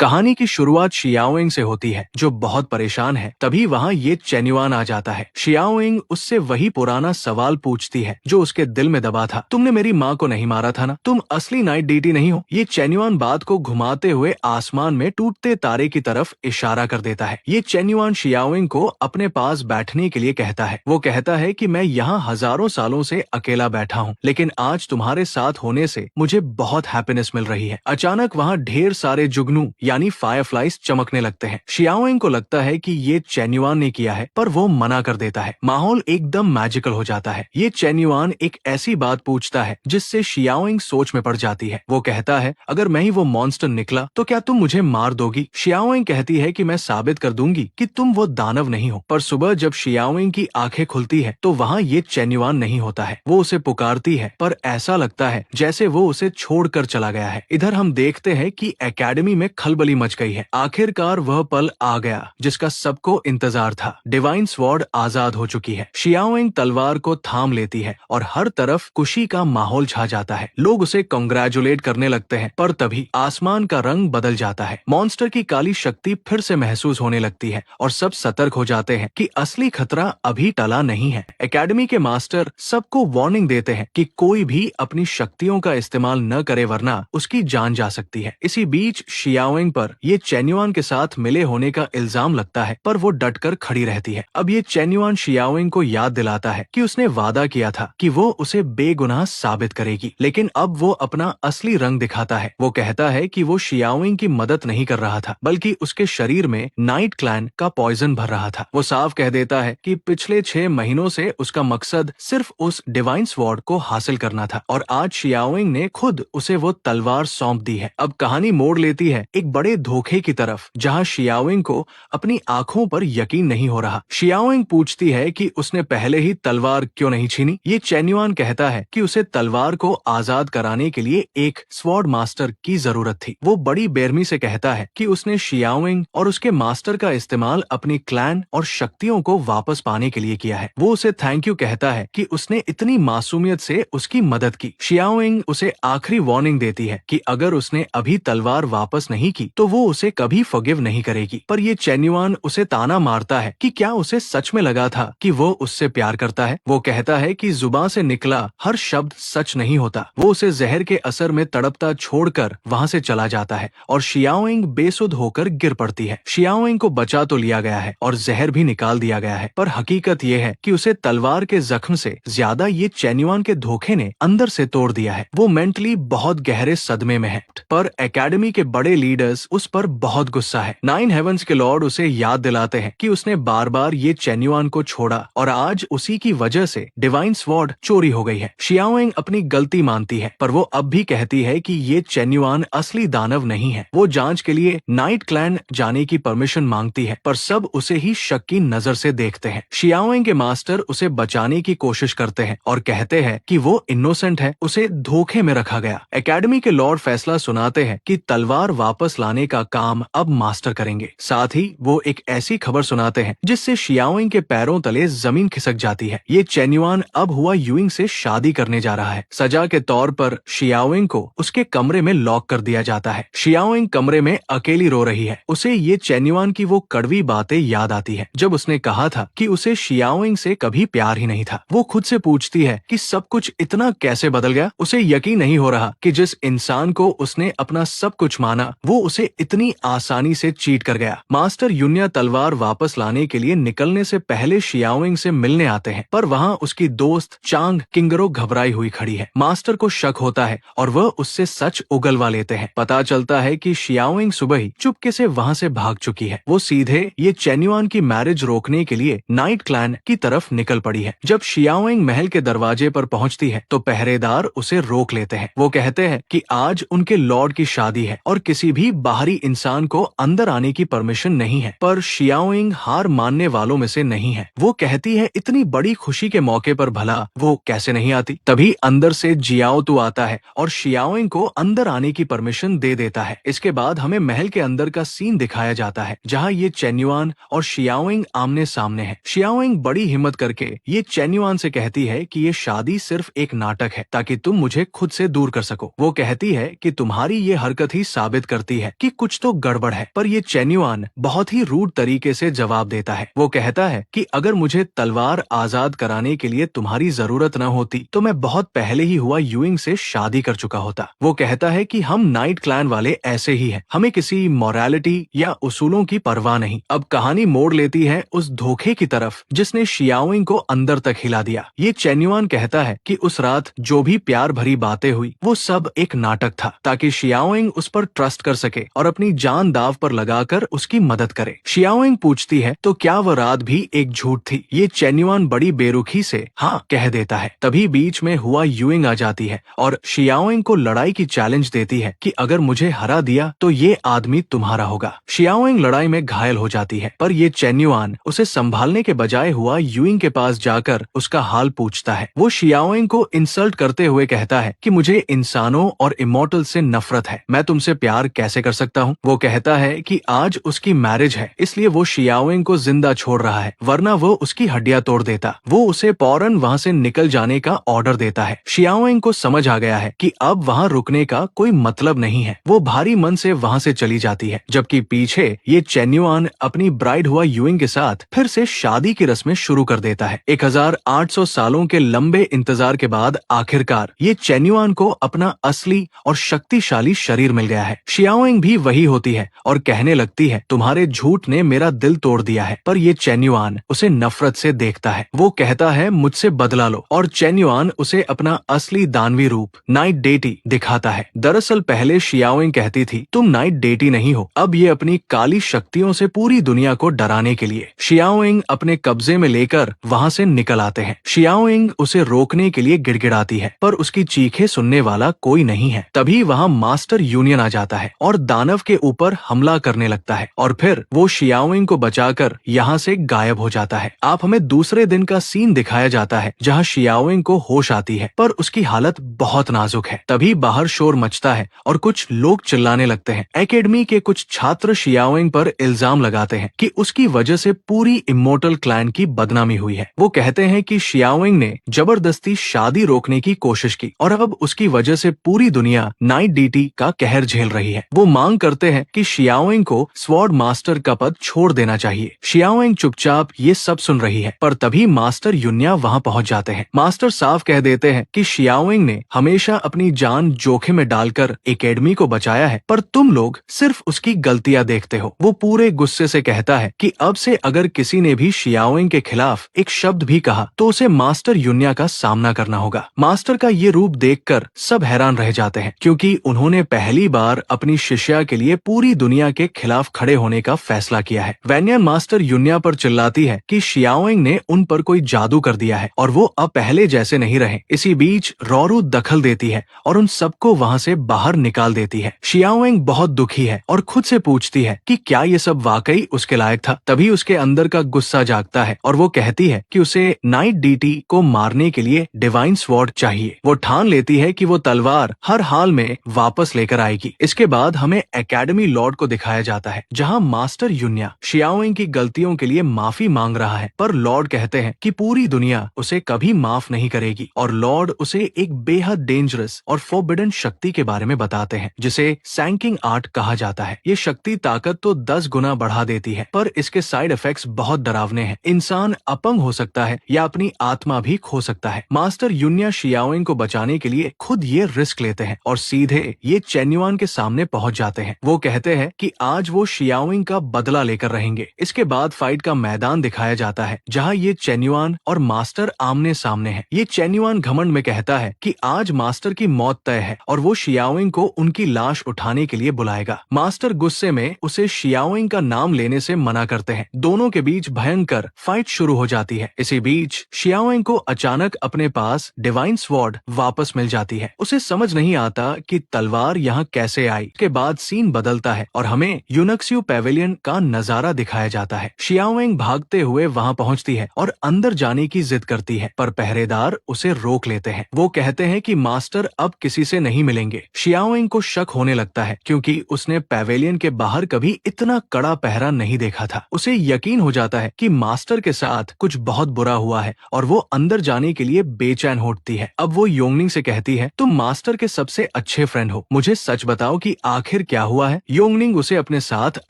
कहानी की शुरुआत शियाओइंग से होती है, जो बहुत परेशान है। तभी वहाँ ये चेन्युआन आ जाता है। शियाओइंग उससे वही पुराना सवाल पूछती है जो उसके दिल में दबा था। तुमने मेरी माँ को नहीं मारा था ना? तुम असली नाइट डीटी नहीं हो? ये चेन्युआन बात को घुमाते हुए आसमान में टूटते तारे की तरफ इशारा कर देता है। ये चेन्युआन शियाओइंग को अपने पास बैठने के लिए कहता है। वो कहता है कि मैं यहाँ हजारों सालों से अकेला बैठा हूँ, लेकिन आज तुम्हारे साथ होने से मुझे बहुत हैप्पीनेस मिल रही है। अचानक वहाँ ढेर सारे जुगनू यानी फायरफ्लाइज चमकने लगते हैं। शियाओइंग को लगता है कि ये चेन्युआन ने किया है, पर वो मना कर देता है। माहौल एकदम मैजिकल हो जाता है। ये चेन्युआन एक ऐसी बात पूछता है जिससे शियाओइंग सोच में पड़ जाती है। वो कहता है, अगर मैं ही वो मॉन्स्टर निकला तो क्या तुम मुझे मार दोगी? शियाओइंग कहती है कि मैं साबित कर दूंगी कि तुम वो दानव नहीं हो। पर सुबह जब शियाओइंग की आंखें खुलती है तो वहाँ ये चेन्युआन नहीं होता है। वो उसे पुकारती है, पर ऐसा लगता है जैसे वो उसे छोड़कर चला गया है। इधर हम देखते हैं कि एकेडमी में खलबली मच गई है। आखिरकार वह पल आ गया जिसका सबको इंतजार था। डिवाइन स्वॉर्ड आजाद हो चुकी है। शियाओइंग तलवार को थाम लेती है और हर तरफ खुशी का माहौल छा जाता है। लोग उसे कांग्रेचुलेट करने लगते हैं, पर तभी आसमान का रंग बदल जाता है। मॉन्स्टर की काली शक्ति फिर से महसूस होने लगती है और सब सतर्क हो जाते हैं कि असली खतरा अभी टला नहीं है। एकेडमी के मास्टर सबको वार्निंग देते हैं कि कोई भी अपनी शक्तियों का इस्तेमाल न करे, वरना उसकी जान जा सकती है। इसी बीच शियाओइंग पर ये चेन्युआन के साथ मिले होने का इल्जाम लगता है, पर वो डटकर खड़ी रहती है। अब ये चेन्युआन शियाओइंग को याद दिलाता है कि उसने वादा किया था कि वो उसे बेगुनाह साबित करेगी, लेकिन अब वो अपना असली रंग दिखाता है। वो कहता है कि वो शियाओइंग की मदद नहीं कर रहा था, बल्कि उसके शरीर में नाइट क्लैन का पॉइजन भर रहा था। वो साफ कह देता है कि पिछले 6 महीनों से उसका मकसद सिर्फ उस डिवाइन स्वॉर्ड को हासिल करना था, और आज शियाओइंग ने खुद उसे वो तलवार सौंप दी है। अब कहानी मोड़ लेती है एक बड़े धोखे की तरफ, जहां शियाओइंग को अपनी आंखों पर यकीन नहीं हो रहा। शियाओइंग पूछती है कि उसने पहले ही तलवार क्यों नहीं छीनी। ये चेन्युआन कहता है कि उसे तलवार को आजाद कराने के लिए एक स्वॉर्ड मास्टर की जरूरत थी। वो बड़ी बेरहमी से कहता है कि उसने शियाओइंग और उसके मास्टर का इस्तेमाल अपनी क्लैन और शक्तियों को वापस पाने के लिए किया है। वो उसे थैंक यू कहता है कि उसने इतनी मासूमियत से उसकी मदद की। शियाओइंग उसे आखिरी वार्निंग देती है कि अगर उसने अभी तलवार वापस नहीं की तो वो उसे कभी फॉरगिव नहीं करेगी। पर ये चेन्युआन उसे ताना मारता है कि क्या उसे सच में लगा था कि वो उससे प्यार करता है। वो कहता है कि जुबान से निकला हर शब्द सच नहीं होता। वो उसे जहर के असर में तड़पता छोड़कर वहाँ से चला जाता है और शियाओइंग बेसुध होकर गिर पड़ती है। शियाओइंग को बचा तो लिया गया है और जहर भी निकाल दिया गया है, पर हकीकत ये है कि उसे तलवार के जख्म से ज्यादा ये चेन्युआन के धोखे ने अंदर से तोड़ दिया है। वो मेंटली बहुत गहरे सदमे में है, पर एकेडमी के बड़े लीडर्स उस पर बहुत गुस्सा है। 9 हेवंस के लॉर्ड उसे याद दिलाते हैं कि उसने बार बार ये चेन्युआन को छोड़ा और आज उसी की वजह से डिवाइन स्वॉर्ड चोरी हो गई है। शियाओइंग अपनी गलती मानती है, पर वो अब भी कहती है कि ये चेन्युआन असली दानव नहीं है। वो जांच के लिए नाइट क्लैन जाने की परमिशन मांगती है, पर सब उसे ही शक की नजर से देखते हैं। शियाओइंग के मास्टर उसे बचाने की कोशिश करते हैं और कहते हैं कि वो इनोसेंट है, उसे धोखे में रखा गया। एकेडमी के लॉर्ड फैसला सुनाते हैं कि तलवार वापस लाने का काम अब मास्टर करेंगे। साथ ही वो एक ऐसी खबर सुनाते हैं जिससे शियाओइंग के पैरों तले जमीन खिसक जाती है। ये चेन्युआन अब हुआ यूइंग से शादी करने जा रहा है। सजा के तौर पर शियाओइंग को उसके कमरे में लॉक कर दिया जाता है। शियाओइंग कमरे में अकेली रो रही है। उसे ये चेन्युआन की वो कड़वी बातें याद आती है जब उसने कहा था कि उसे शियाओइंग से कभी प्यार ही नहीं था। वो खुद से पूछती है कि सब कुछ इतना कैसे बदल गया। उसे यकीन नहीं हो रहा कि जिस इंसान को उसने अपना सब कुछ माना, वो उसे इतनी आसानी से चीट कर गया। मास्टर यून्या तलवार वापस लाने के लिए निकलने से पहले शियाओइंग से मिलने आते हैं, पर वहाँ उसकी दोस्त चांग किंगरो घबराई हुई खड़ी है। मास्टर को शक होता है और वह उससे सच उगलवा लेते हैं। पता चलता है कि शियाओइंग सुबह ही चुपके से वहाँ से भाग चुकी है। वो सीधे ये चेन्युआन की मैरिज रोकने के लिए नाइट क्लैन की तरफ निकल पड़ी है। जब शियाओइंग महल के दरवाजे पर पहुँचती है तो पहरेदार उसे रोक लेते हैं। वो कहते हैं कि आज उनके लॉर्ड की शादी है और किसी भी बाहरी इंसान को अंदर आने की परमिशन नहीं है। पर शियाओइंग हार मानने वालों में से नहीं है। वो कहती है इतनी बड़ी खुशी के मौके पर भला वो कैसे नहीं आती। तभी अंदर से जियाओ तू आता है और शियाओइंग को अंदर आने की परमिशन दे देता है। इसके बाद हमें महल के अंदर का सीन दिखाया जाता है जहाँ ये चेन्युआन और शियाओइंग आमने सामने है। शियाओइंग बड़ी हिम्मत करके ये चेन्युआन से कहती है कि ये शादी सिर्फ एक नाटक है ताकि तुम मुझे खुद से दूर कर सको। वो कहती है कि तुम्हारी ये हरकत ही साबित करती है है कि कुछ तो गड़बड़ है, पर ये चेन्युआन बहुत ही रूड तरीके से जवाब देता है। वो कहता है कि अगर मुझे तलवार आजाद कराने के लिए तुम्हारी जरूरत न होती तो मैं बहुत पहले ही हुआ यूइंग से शादी कर चुका होता। वो कहता है कि हम नाइट क्लैन वाले ऐसे ही हैं, हमें किसी मोरालिटी या उसूलों की परवाह नहीं। अब कहानी मोड़ लेती है उस धोखे की तरफ जिसने शियाओइंग को अंदर तक हिला दिया। ये चेन्युआन कहता है कि उस रात जो भी प्यार भरी बातें हुई वो सब एक नाटक था, ताकि शियाओइंग उस पर ट्रस्ट कर सके और अपनी जान दाव पर लगाकर उसकी मदद करे। शियाओइंग पूछती है तो क्या वह रात भी एक झूठ थी? ये चेन्युआन बड़ी बेरुखी से हाँ कह देता है। तभी बीच में हुआ यूइंग आ जाती है और शियाओइंग को लड़ाई की चैलेंज देती है कि अगर मुझे हरा दिया तो ये आदमी तुम्हारा होगा। शियाओइंग लड़ाई में घायल हो जाती है, पर ये चेन्युआन उसे संभालने के बजाय हुआ यूइंग के पास जाकर उसका हाल पूछता है। वो शियाओइंग को इंसल्ट करते हुए कहता है कि मुझे इंसानों और इमोर्टल से नफरत है, मैं तुमसे प्यार कैसे कर सकता हूँ? वो कहता है कि आज उसकी मैरिज है, इसलिए वो शियाओइंग को जिंदा छोड़ रहा है, वरना वो उसकी हड्डियां तोड़ देता। वो उसे फौरन वहाँ से निकल जाने का ऑर्डर देता है। शियाओइंग को समझ आ गया है कि अब वहाँ रुकने का कोई मतलब नहीं है। वो भारी मन से वहाँ से चली जाती है, जबकि पीछे ये चेन्युआन अपनी ब्राइड हुआ यूइंग के साथ फिर से शादी की रस्में शुरू कर देता है। 1800 सालों के लंबे इंतजार के बाद आखिरकार ये चेन्युआन को अपना असली और शक्तिशाली शरीर मिल गया है। शियाओइंग भी वही होती है और कहने लगती है तुम्हारे झूठ ने मेरा दिल तोड़ दिया है, पर ये चेन्युआन उसे नफरत से देखता है। वो कहता है मुझसे बदला लो, और चेन्युआन उसे अपना असली दानवी रूप नाइट डेटी दिखाता है। दरअसल पहले शियाओइंग कहती थी तुम नाइट डेटी नहीं हो, अब ये अपनी काली शक्तियों से पूरी दुनिया को डराने के लिए शियाओइंग अपने कब्जे में लेकर वहाँ से निकल आते हैं। शियाओइंग उसे रोकने के लिए गिड़गिड़ाती है, पर उसकी चीखें सुनने वाला कोई नहीं है। तभी वहाँ मास्टर यूनियन आ जाता है और दानव के ऊपर हमला करने लगता है, और फिर वो शियाओइंग को बचाकर यहाँ से गायब हो जाता है। आप हमें दूसरे दिन का सीन दिखाया जाता है जहाँ शियाओइंग को होश आती है, पर उसकी हालत बहुत नाजुक है। तभी बाहर शोर मचता है और कुछ लोग चिल्लाने लगते हैं। एकेडमी के कुछ छात्र शियाओइंग पर इल्जाम लगाते हैं कि उसकी वजह से पूरी इमोर्टल क्लैन की बदनामी हुई है। वो कहते हैं कि शियाओइंग ने जबरदस्ती शादी रोकने की कोशिश की और अब उसकी वजह से पूरी दुनिया नाइट डीटी का कहर झेल रही है। वो मांग करते हैं कि शियाओइंग को स्वॉर्ड मास्टर का पद छोड़ देना चाहिए। शियाओइंग चुपचाप ये सब सुन रही है, पर तभी मास्टर युन्या वहाँ पहुँच जाते हैं। मास्टर साफ कह देते हैं कि शियाओइंग ने हमेशा अपनी जान जोखिम में डालकर एकेडमी को बचाया है, पर तुम लोग सिर्फ उसकी गलतियां देखते हो। वो पूरे गुस्से से कहता है कि अब से अगर किसी ने भी शियाओइंग के खिलाफ एक शब्द भी कहा तो उसे मास्टर युन्या का सामना करना होगा। मास्टर का ये रूप देखकर सब हैरान रह जाते हैं, क्योंकि उन्होंने पहली बार अपनी शिष्या के लिए पूरी दुनिया के खिलाफ खड़े होने का फैसला किया है। वैन्यान मास्टर युन्या पर चिल्लाती है कि शियाओइंग ने उन पर कोई जादू कर दिया है और वो अब पहले जैसे नहीं रहे। इसी बीच रोरू दखल देती है और उन सबको वहाँ से बाहर निकाल देती है। शियाओइंग बहुत दुखी है और खुद से पूछती है कि क्या ये सब वाकई उसके लायक था। तभी उसके अंदर का गुस्सा जागता है और वो कहती है कि उसे नाइट डीटी को मारने के लिए डिवाइन स्वॉर्ड चाहिए। वो ठान लेती है कि वो तलवार हर हाल में वापस लेकर आएगी। इसके बाद हमें एकेडमी लॉर्ड को दिखाया जाता है, जहाँ मास्टर युन्या शियाओइंग की गलतियों के लिए माफी मांग रहा है, पर लॉर्ड कहते हैं कि पूरी दुनिया उसे कभी माफ नहीं करेगी, और लॉर्ड उसे एक बेहद डेंजरस और फोरबिडन शक्ति के बारे में बताते हैं, जिसे सैंकिंग आर्ट कहा जाता है। ये शक्ति ताकत तो 10 गुना बढ़ा देती है, पर इसके साइड इफेक्ट्स बहुत डरावने हैं। इंसान अपंग हो सकता है या अपनी आत्मा भी खो सकता है। मास्टर युन्या शियाओइंग को बचाने के लिए खुद ये रिस्क लेते हैं और सीधे ये चेन्युआन के सामने पहुंच जाते हैं। वो कहते हैं कि आज वो शियाओइंग का बदला लेकर रहेंगे। इसके बाद फाइट का मैदान दिखाया जाता है, जहाँ ये चेन्युआन और मास्टर आमने सामने हैं। ये चेन्युआन घमंड में कहता है कि आज मास्टर की मौत तय है और वो शियाओइंग को उनकी लाश उठाने के लिए बुलाएगा। मास्टर गुस्से में उसे शियाओइंग का नाम लेने से मना करते हैं। दोनों के बीच भयंकर फाइट शुरू हो जाती है। इसी बीच शियाओइंग को अचानक अपने पास डिवाइन स्वॉर्ड वापस मिल जाती है। उसे समझ नहीं आता कि तलवार यहाँ कैसे आई। के बाद सीन बदलता है और हमें यूनक्सियो पैवेलियन का नजारा दिखाया जाता है। शियाओइंग भागते हुए वहाँ पहुँचती है और अंदर जाने की जिद करती है, पर पहरेदार उसे रोक लेते हैं। वो कहते हैं कि मास्टर अब किसी से नहीं मिलेंगे। शियाओइंग को शक होने लगता है, क्योंकि उसने पैवेलियन के बाहर कभी इतना कड़ा पहरा नहीं देखा था। उसे यकीन हो जाता है कि मास्टर के साथ कुछ बहुत बुरा हुआ है और वो अंदर जाने के लिए बेचैन होती है। अब वो योंगनिंग से कहती है तुम मास्टर के सबसे अच्छे फ्रेंड हो, मुझे सच बताओ कि आखिर आखिर क्या हुआ है? योंगनिंग उसे अपने साथ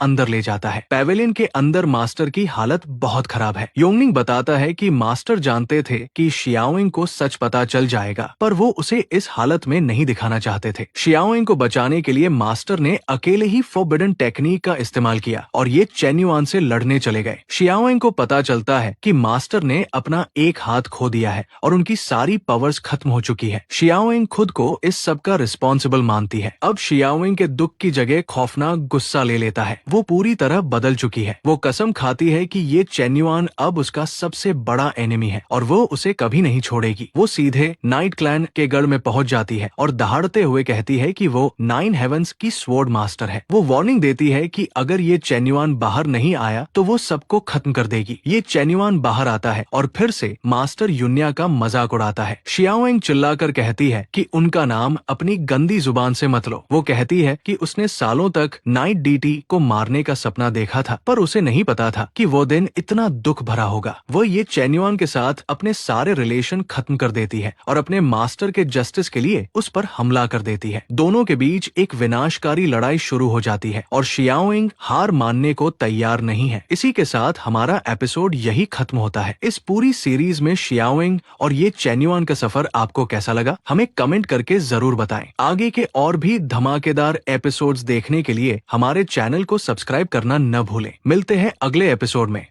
अंदर ले जाता है। पैवेलियन के अंदर मास्टर की हालत बहुत खराब है। योंगनिंग बताता है कि मास्टर जानते थे कि शियाओइंग को सच पता चल जाएगा, पर वो उसे इस हालत में नहीं दिखाना चाहते थे। शियाओइंग को बचाने के लिए मास्टर ने अकेले ही फॉरबिडन टेक्निक का इस्तेमाल किया और ये चेन युआन से लड़ने चले गए। शियाओइंग को पता चलता है कि मास्टर ने अपना एक हाथ खो दिया है और उनकी सारी पावर्स खत्म हो चुकी है। शियाओइंग खुद को इस सब का रिस्पॉन्सिबल मानती है। अब शियाओइंग के दुख की जगह खौफनाक गुस्सा ले लेता है। वो पूरी तरह बदल चुकी है। वो कसम खाती है कि ये चेन युआन अब उसका सबसे बड़ा एनिमी है और वो उसे कभी नहीं छोड़ेगी। वो सीधे नाइट क्लैन के गढ़ में पहुंच जाती है और दहाड़ते हुए कहती है कि वो 9 हेवंस की स्वॉर्ड मास्टर है। वो वार्निंग देती है कि अगर ये चेन युआन बाहर नहीं आया तो वो सबको खत्म कर देगी। ये चेन युआन बाहर आता है और फिर से मास्टर युन्या का मजाक उड़ाता है। शियाओइंग चिल्लाकर कहती है कि उनका नाम अपनी गंदी जुबान से मत लो। वो कहती है कि उसने सालों तक नाइट डीटी को मारने का सपना देखा था, पर उसे नहीं पता था कि वो दिन इतना दुख भरा होगा। वो ये चेन युआन के साथ अपने सारे रिलेशन खत्म कर देती है और अपने मास्टर के जस्टिस के लिए उस पर हमला कर देती है। दोनों के बीच एक विनाशकारी लड़ाई शुरू हो जाती है और शियाओइंग हार मानने को तैयार नहीं है। इसी के साथ हमारा एपिसोड यही खत्म होता है। इस पूरी सीरीज में शियाओइंग और ये चेन युआन का सफर आपको कैसा लगा? हमें कमेंट करके जरूर बताएं। आगे के और भी धमाकेदार एपिसोड्स देखने के लिए हमारे चैनल को सब्सक्राइब करना न भूलें। मिलते हैं अगले एपिसोड में।